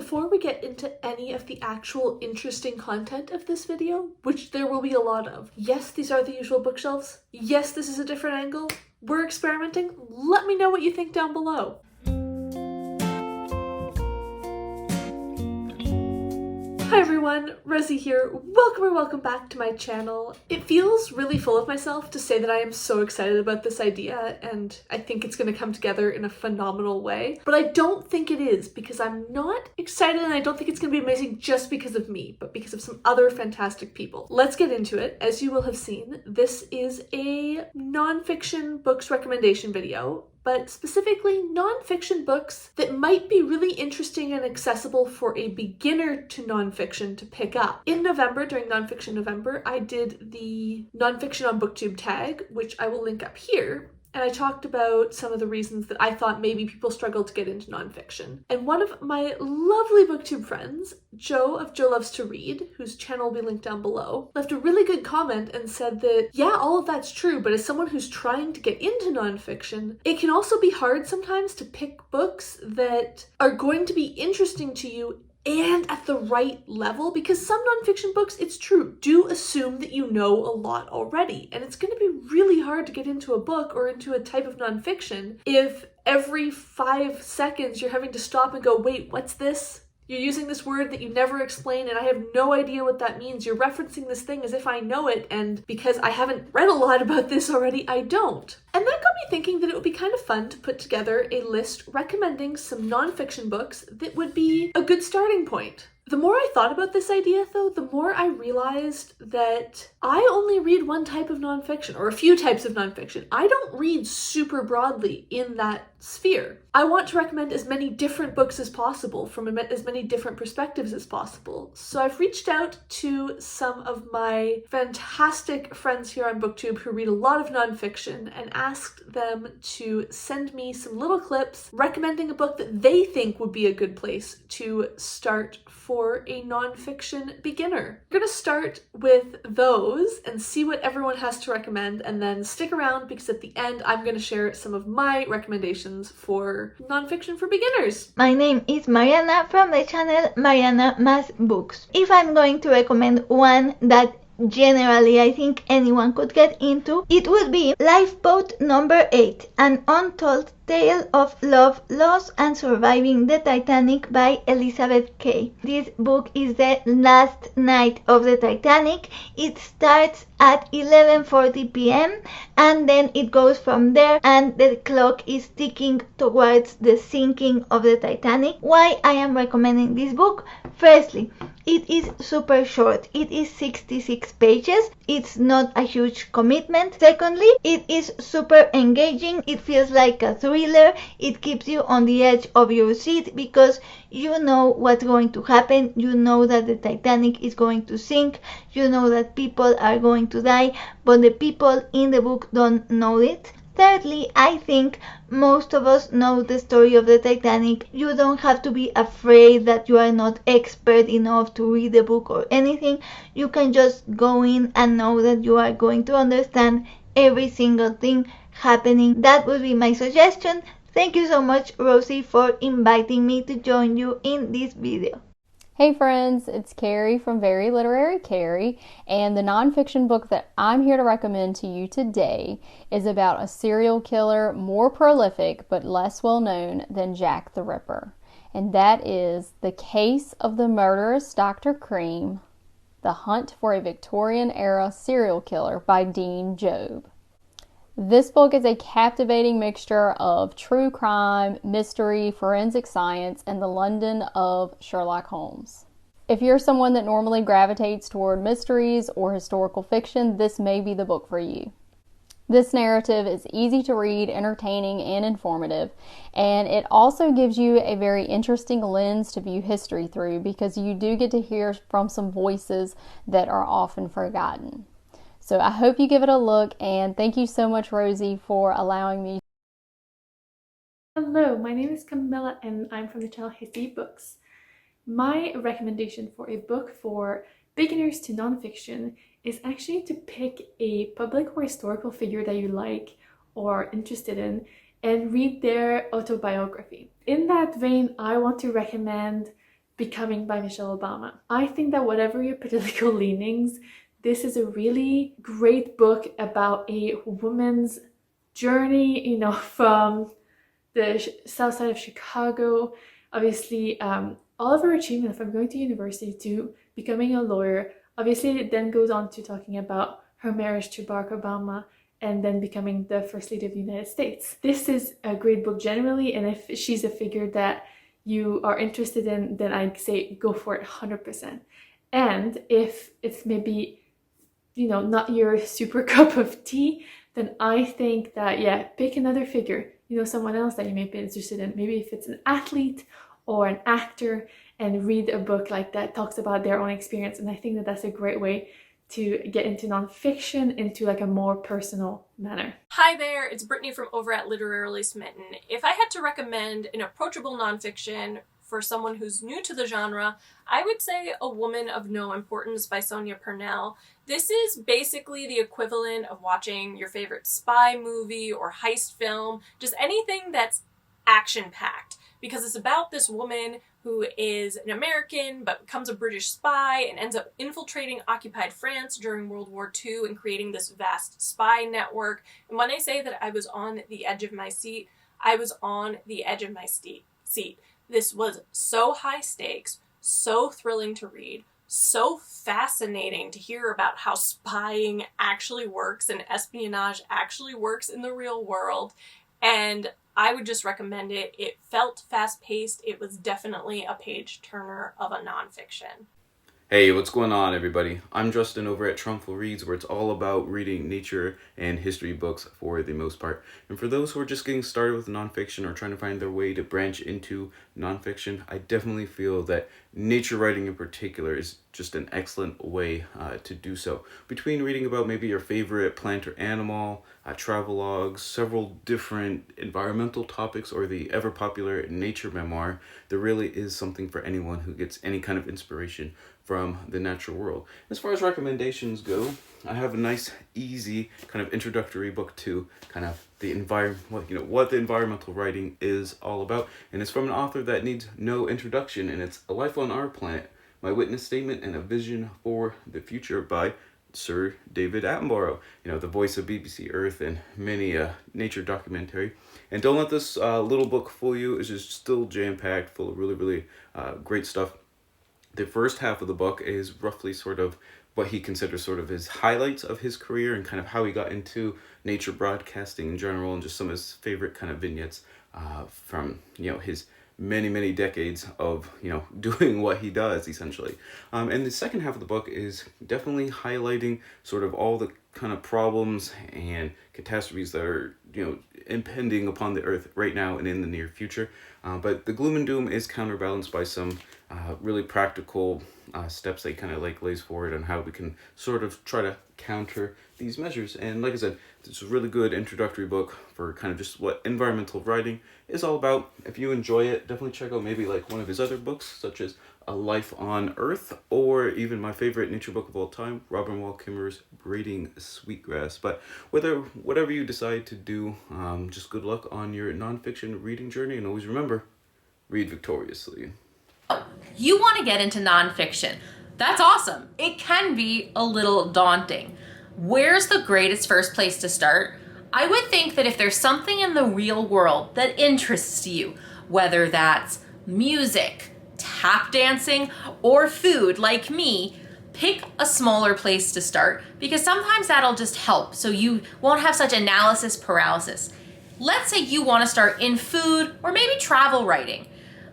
Before we get into any of the actual interesting content of this video, which there will be a lot of, yes, these are the usual bookshelves, yes, this is a different angle, we're experimenting, let me know what you think down below. Hi everyone, Rosie here. Welcome back to my channel. It feels really full of myself to say that I am so excited about this idea and I think it's going to come together in a phenomenal way, but I don't think it is because I'm not excited and I don't think it's going to be amazing just because of me, but because of some other fantastic people. Let's get into it. As you will have seen, this is a nonfiction books recommendation video, but specifically nonfiction books that might be really interesting and accessible for a beginner to nonfiction to pick up. In November, during Nonfiction November, I did the Nonfiction on Booktube tag, which I will link up here. And I talked about some of the reasons that I thought maybe people struggle to get into nonfiction. And one of my lovely booktube friends, Jo of Jo Loves to Read, whose channel will be linked down below, left a really good comment and said that, yeah, all of that's true, but as someone who's trying to get into nonfiction, it can also be hard sometimes to pick books that are going to be interesting to you and at the right level, because some nonfiction books, it's true, do assume that you know a lot already, and it's going to be really hard to get into a book or into a type of nonfiction if every 5 seconds you're having to stop and go, wait, what's this? You're using this word that you never explain and I have no idea what that means. You're referencing this thing as if I know it, and because I haven't read a lot about this already, I don't. And that got me thinking that it would be kind of fun to put together a list recommending some nonfiction books that would be a good starting point. The more I thought about this idea, though, the more I realized that I only read one type of nonfiction, or a few types of nonfiction. I don't read super broadly in that sphere. I want to recommend as many different books as possible from as many different perspectives as possible. So I've reached out to some of my fantastic friends here on Booktube who read a lot of nonfiction and asked them to send me some little clips recommending a book that they think would be a good place to start for a nonfiction beginner. We're going to start with those and see what everyone has to recommend, and then stick around because at the end I'm going to share some of my recommendations for nonfiction for beginners. My name is Mariana from the channel Mariana Mas Books. If I'm going to recommend one that generally I think anyone could get into, it would be Lifeboat number 8, an untold tale of love, loss, and surviving the Titanic by Elizabeth Kaye. This book is the last night of the Titanic. It starts at 11:40 p.m. and then it goes from there, and the clock is ticking towards the sinking of the Titanic. Why I am recommending this book? Firstly, it is super short. It is 66 pages. It's not a huge commitment. Secondly, it is super engaging. It feels like a thriller. It keeps you on the edge of your seat because you know what's going to happen. You know that the Titanic is going to sink. You know that people are going to die, but the people in the book don't know it. Thirdly, I think most of us know the story of the Titanic. You don't have to be afraid that you are not expert enough to read the book or anything. You can just go in and know that you are going to understand every single thing happening. That would be my suggestion. Thank you so much, Rosie, for inviting me to join you in this video. Hey friends, it's Kari from Very Literary Kari, and the nonfiction book that I'm here to recommend to you today is about a serial killer more prolific but less well known than Jack the Ripper. And that is The Case of the Murderous Dr. Cream, The Hunt for a Victorian-Era Serial Killer by Dean Jobb. This book is a captivating mixture of true crime, mystery, forensic science, and the London of Sherlock Holmes. If you're someone that normally gravitates toward mysteries or historical fiction, this may be the book for you. This narrative is easy to read, entertaining, and informative, and it also gives you a very interesting lens to view history through because you do get to hear from some voices that are often forgotten. So I hope you give it a look, and thank you so much, Rosie, for allowing me. Hello, my name is Camila and I'm from the channel Hasty Books. My recommendation for a book for beginners to nonfiction is actually to pick a public or historical figure that you like or are interested in and read their autobiography. In that vein, I want to recommend Becoming by Michelle Obama. I think that whatever your political leanings, this is a really great book about a woman's journey, you know, from the south side of Chicago, obviously all of her achievement from going to university to becoming a lawyer. Obviously it then goes on to talking about her marriage to Barack Obama and then becoming the First Lady of the United States. This is a great book generally, and if she's a figure that you are interested in, then I'd say go for it 100%. And if it's maybe, you know, not your super cup of tea, then I think that, yeah, pick another figure, you know, someone else that you may be interested in. Maybe if it's an athlete or an actor, and read a book like that talks about their own experience. And I think that that's a great way to get into nonfiction into like a more personal manner. Hi there, it's Brittany from over at Literarily Smitten. If I had to recommend an approachable nonfiction for someone who's new to the genre, I would say A Woman of No Importance by Sonia Purnell. This is basically the equivalent of watching your favorite spy movie or heist film, just anything that's action-packed, because it's about this woman who is an American but becomes a British spy and ends up infiltrating occupied France during World War II and creating this vast spy network. And when I say that I was on the edge of my seat, I was on the edge of my seat. This was so high stakes, so thrilling to read, so fascinating to hear about how spying actually works and espionage actually works in the real world. And I would just recommend it. It felt fast-paced. It was definitely a page-turner of a nonfiction. Hey, what's going on, everybody? I'm Justin over at Trumful Reads, where it's all about reading nature and history books for the most part. And for those who are just getting started with nonfiction or trying to find their way to branch into nonfiction, I definitely feel that nature writing in particular is just an excellent way to do so. Between reading about maybe your favorite plant or animal, travelogues, several different environmental topics, or the ever-popular nature memoir, there really is something for anyone who gets any kind of inspiration from the natural world. As far as recommendations go, I have a nice, easy kind of introductory book to kind of the what the environmental writing is all about, and it's from an author that needs no introduction, and it's A Life on Our Planet: My Witness Statement and a Vision for the Future by Sir David Attenborough, the voice of BBC Earth and many nature documentary. And don't let this little book fool you. It's just still jam-packed, full of really, really great stuff. The first half of the book is roughly sort of what he considers sort of his highlights of his career and kind of how he got into nature broadcasting in general, and just some of his favorite kind of vignettes from his many decades of doing what he does, essentially. And the second half of the book is definitely highlighting sort of all the kind of problems and catastrophes that are impending upon the earth right now and in the near future. But the gloom and doom is counterbalanced by some really practical steps that he kind of lays forward on how we can sort of try to counter these measures. And like I said, it's a really good introductory book for kind of just what environmental writing is all about. If you enjoy it, definitely check out maybe like one of his other books, such as A Life on Earth, or even my favorite nature book of all time, Robin Wall Kimmerer's Braiding Sweetgrass. But whatever you decide to do, just good luck on your nonfiction reading journey, and always remember, read victoriously. You want to get into nonfiction. That's awesome. It can be a little daunting. Where's the greatest first place to start? I would think that if there's something in the real world that interests you, whether that's music, tap dancing, or food like me, pick a smaller place to start, because sometimes that'll just help so you won't have such analysis paralysis. Let's say you want to start in food or maybe travel writing.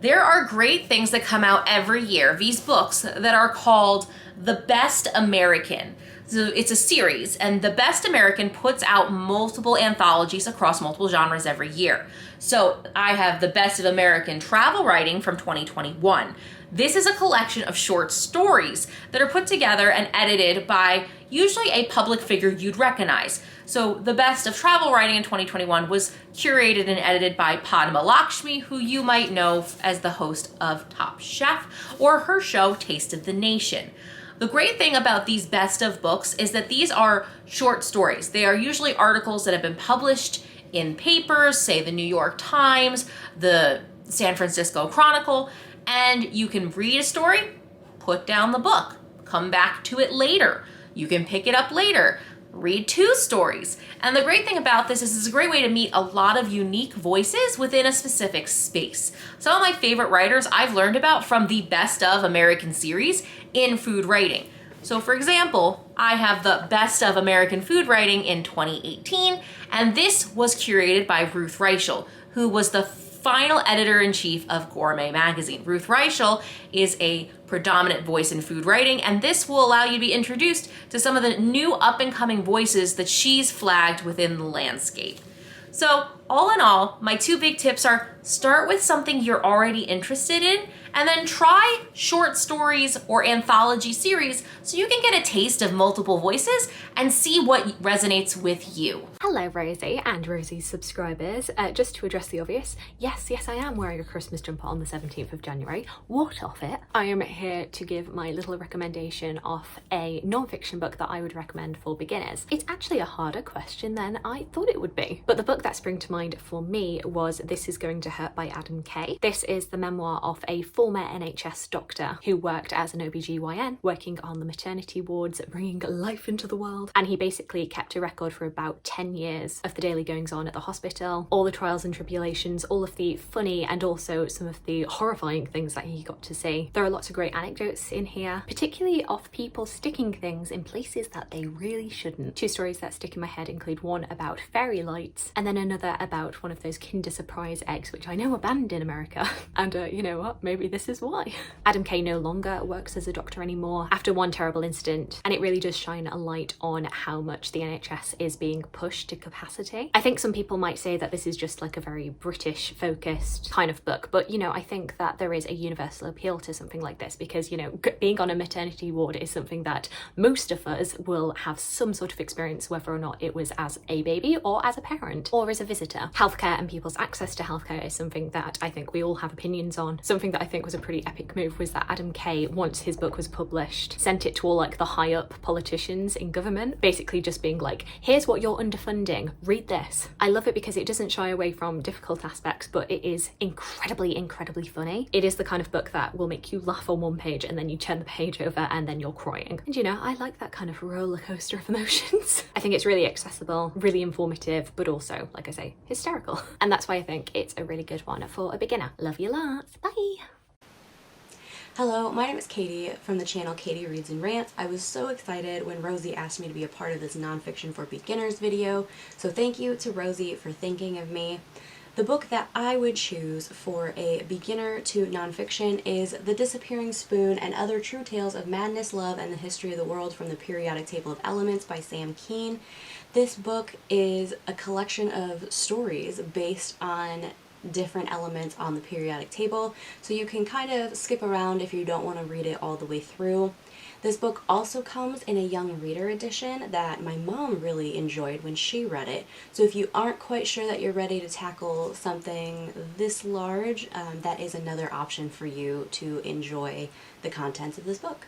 There are great things that come out every year, these books that are called The Best American. So it's a series, and The Best American puts out multiple anthologies across multiple genres every year. So I have The Best of American Travel Writing from 2021. This is a collection of short stories that are put together and edited by usually a public figure you'd recognize. So The Best of Travel Writing in 2021 was curated and edited by Padma Lakshmi, who you might know as the host of Top Chef or her show Taste of the Nation. The great thing about these best of books is that these are short stories. They are usually articles that have been published in papers, say the New York Times, the San Francisco Chronicle, And you can read a story, put down the book, come back to it later. You can pick it up later, read 2 stories. And the great thing about this is it's a great way to meet a lot of unique voices within a specific space. Some of my favorite writers I've learned about from the Best of American series in food writing. So for example, I have the Best of American Food Writing in 2018, and this was curated by Ruth Reichl, who was the final editor-in-chief of Gourmet magazine. Ruth Reichl is a predominant voice in food writing, and this will allow you to be introduced to some of the new up-and-coming voices that she's flagged within the landscape. So all in all, my 2 big tips are start with something you're already interested in, and then try short stories or anthology series so you can get a taste of multiple voices and see what resonates with you. Hello Rosie and Rosie's subscribers. Just to address the obvious, yes I am wearing a Christmas jumper on the 17th of January. What of it? I am here to give my little recommendation of a non-fiction book that I would recommend for beginners. It's actually a harder question than I thought it would be, but the book that sprang to mind for me was This Is Going to Hurt by Adam Kaye. This is the memoir of a former NHS doctor who worked as an OBGYN, working on the maternity wards, bringing life into the world, and he basically kept a record for about 10 years of the daily goings on at the hospital, all the trials and tribulations, all of the funny and also some of the horrifying things that he got to see. There are lots of great anecdotes in here, particularly of people sticking things in places that they really shouldn't. 2 stories that stick in my head include one about fairy lights and then another about one of those Kinder Surprise eggs, which I know are banned in America. And you know what, maybe this is why. Adam Kaye no longer works as a doctor anymore after one terrible incident, and it really does shine a light on how much the NHS is being pushed to capacity. I think some people might say that this is just like a very British focused kind of book, but you know, I think that there is a universal appeal to something like this because, you know, being on a maternity ward is something that most of us will have some sort of experience, whether or not it was as a baby or as a parent or as a visitor. Healthcare and people's access to healthcare is something that I think we all have opinions on. Something that I think was a pretty epic move was that Adam Kaye, once his book was published, sent it to all like the high up politicians in government, basically just being like, here's what you're underfunding, read this. I love it because it doesn't shy away from difficult aspects, but it is incredibly funny. It is the kind of book that will make you laugh on one page and then you turn the page over and then you're crying. And you know, I like that kind of roller coaster of emotions. I think it's really accessible, really informative, but also, like I say, hysterical. And that's why I think it's a really good one for a beginner. Love you lots. Bye. Hello, my name is Katie from the channel Katie Reads and Rants. I was so excited when Rosie asked me to be a part of this nonfiction for beginners video, so thank you to Rosie for thinking of me. The book that I would choose for a beginner to nonfiction is The Disappearing Spoon and Other True Tales of Madness, Love, and the History of the World from the Periodic Table of Elements by Sam Kean. This book is a collection of stories based on different elements on the periodic table, so you can kind of skip around if you don't want to read it all the way through. This book also comes in a young reader edition that my mom really enjoyed when she read it, so if you aren't quite sure that you're ready to tackle something this large, that is another option for you to enjoy the contents of this book.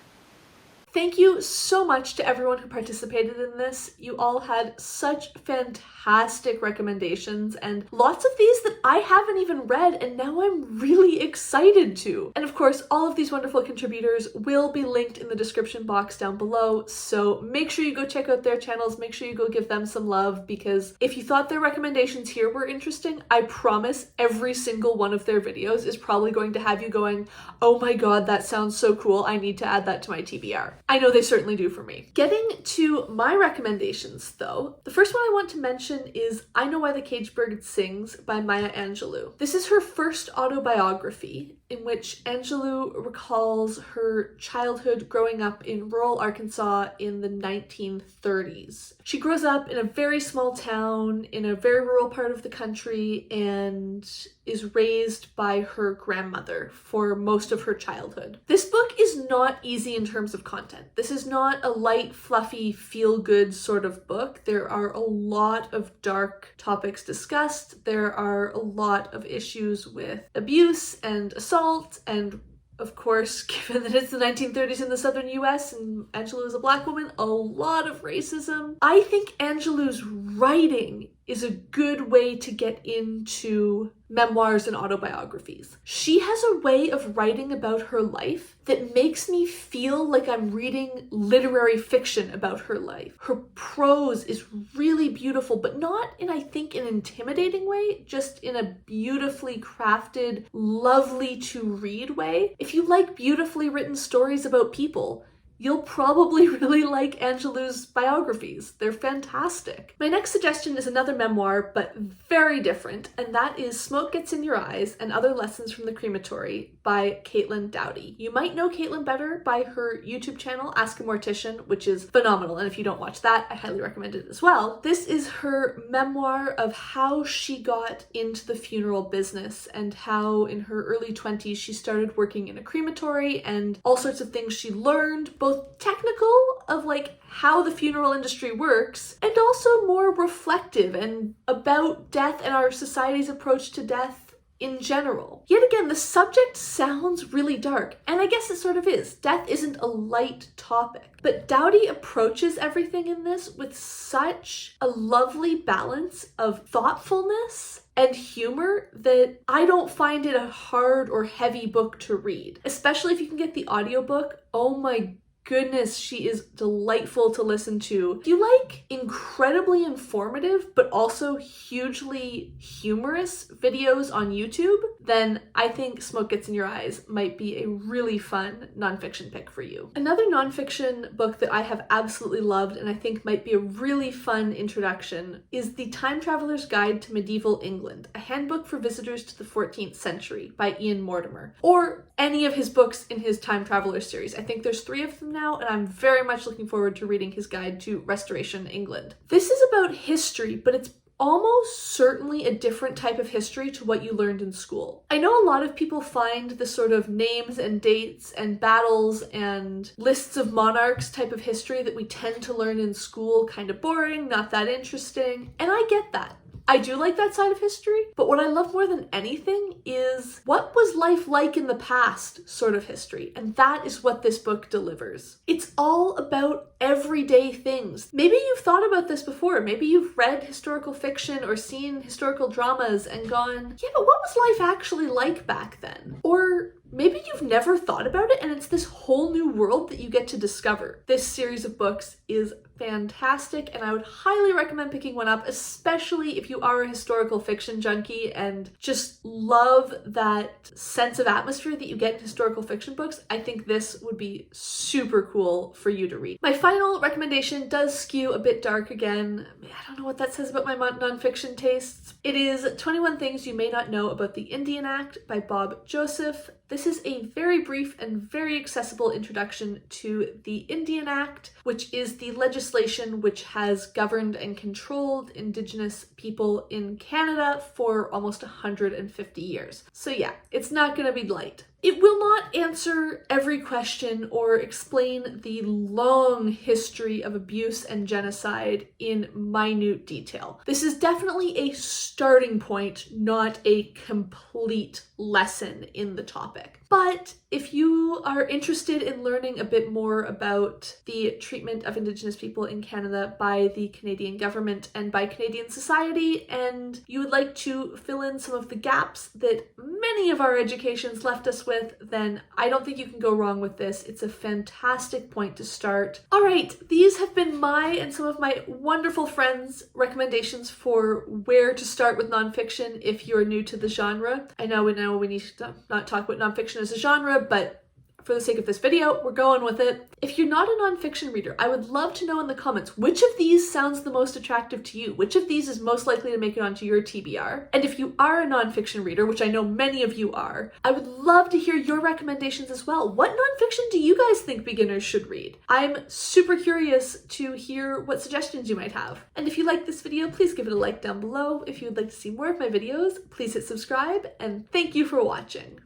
Thank you so much to everyone who participated in this. You all had such fantastic recommendations and lots of these that I haven't even read and now I'm really excited to. And of course, all of these wonderful contributors will be linked in the description box down below, so make sure you go check out their channels, make sure you go give them some love, because if you thought their recommendations here were interesting, I promise every single one of their videos is probably going to have you going, oh my god, that sounds so cool, I need to add that to my TBR. I know they certainly do for me. Getting to my recommendations though, the first one I want to mention is I Know Why the Caged Bird Sings by Maya Angelou. This is her first autobiography in which Angelou recalls her childhood growing up in rural Arkansas in the 1930s. She grows up in a very small town in a very rural part of the country and is raised by her grandmother for most of her childhood. This book is not easy in terms of content. This is not a light, fluffy, feel-good sort of book. There are a lot of dark topics discussed. There are a lot of issues with abuse and assault, and of course, given that it's the 1930s in the southern US and Angelou is a black woman, a lot of racism. I think Angelou's writing is a good way to get into memoirs and autobiographies. She has a way of writing about her life that makes me feel like I'm reading literary fiction about her life. Her prose is really beautiful, but not in, I think, an intimidating way, just in a beautifully crafted, lovely to read way. If you like beautifully written stories about people, you'll probably really like Angelou's biographies. They're fantastic. My next suggestion is another memoir, but very different, and that is Smoke Gets in Your Eyes and Other Lessons from the Crematory by Caitlin Doughty. You might know Caitlin better by her YouTube channel, Ask a Mortician, which is phenomenal, and if you don't watch that, I highly recommend it as well. This is her memoir of how she got into the funeral business and how in her early 20s she started working in a crematory and all sorts of things she learned, both technical of like how the funeral industry works and also more reflective and about death and our society's approach to death in general. Yet again, the subject sounds really dark, and I guess it sort of is. Death isn't a light topic, but Doughty approaches everything in this with such a lovely balance of thoughtfulness and humor that I don't find it a hard or heavy book to read, especially if you can get the audiobook. Oh my goodness, she is delightful to listen to. If you like incredibly informative but also hugely humorous videos on YouTube, then I think Smoke Gets in Your Eyes might be a really fun nonfiction pick for you. Another nonfiction book that I have absolutely loved and I think might be a really fun introduction is The Time Traveler's Guide to Medieval England, a handbook for visitors to the 14th century by Ian Mortimer, or any of his books in his Time Traveler series. I think there's 3 of them now, and I'm very much looking forward to reading his guide to Restoration England. This is about history, but it's almost certainly a different type of history to what you learned in school. I know a lot of people find the sort of names and dates and battles and lists of monarchs type of history that we tend to learn in school kind of boring, not that interesting, and I get that. I do like that side of history, but what I love more than anything is what was life like in the past sort of history, and that is what this book delivers. It's all about everyday things. Maybe you've thought about this before. Maybe you've read historical fiction or seen historical dramas and gone, yeah, but what was life actually like back then? Or maybe you've never thought about it and it's this whole new world that you get to discover. This series of books is fantastic and I would highly recommend picking one up, especially if you are a historical fiction junkie and just love that sense of atmosphere that you get in historical fiction books. I think this would be super cool for you to read. My final recommendation does skew a bit dark again. I don't know what that says about my nonfiction tastes. It is 21 Things You May Not Know About the Indian Act by Bob Joseph. This is a very brief and very accessible introduction to the Indian Act, which is the legislation which has governed and controlled Indigenous people in Canada for almost 150 years. So yeah, it's not going to be light. It will not answer every question or explain the long history of abuse and genocide in minute detail. This is definitely a starting point, not a complete lesson in the topic. But if you are interested in learning a bit more about the treatment of Indigenous people in Canada by the Canadian government and by Canadian society, and you would like to fill in some of the gaps that many of our educations left us with, then I don't think you can go wrong with this. It's a fantastic point to start. All right, these have been my and some of my wonderful friends' recommendations for where to start with nonfiction if you're new to the genre. I know we need to not talk about nonfiction as a genre, but for the sake of this video, we're going with it. If you're not a nonfiction reader, I would love to know in the comments which of these sounds the most attractive to you, which of these is most likely to make it onto your TBR. And if you are a nonfiction reader, which I know many of you are, I would love to hear your recommendations as well. What nonfiction do you guys think beginners should read? I'm super curious to hear what suggestions you might have. And if you like this video, please give it a like down below. If you would like to see more of my videos, please hit subscribe, and thank you for watching.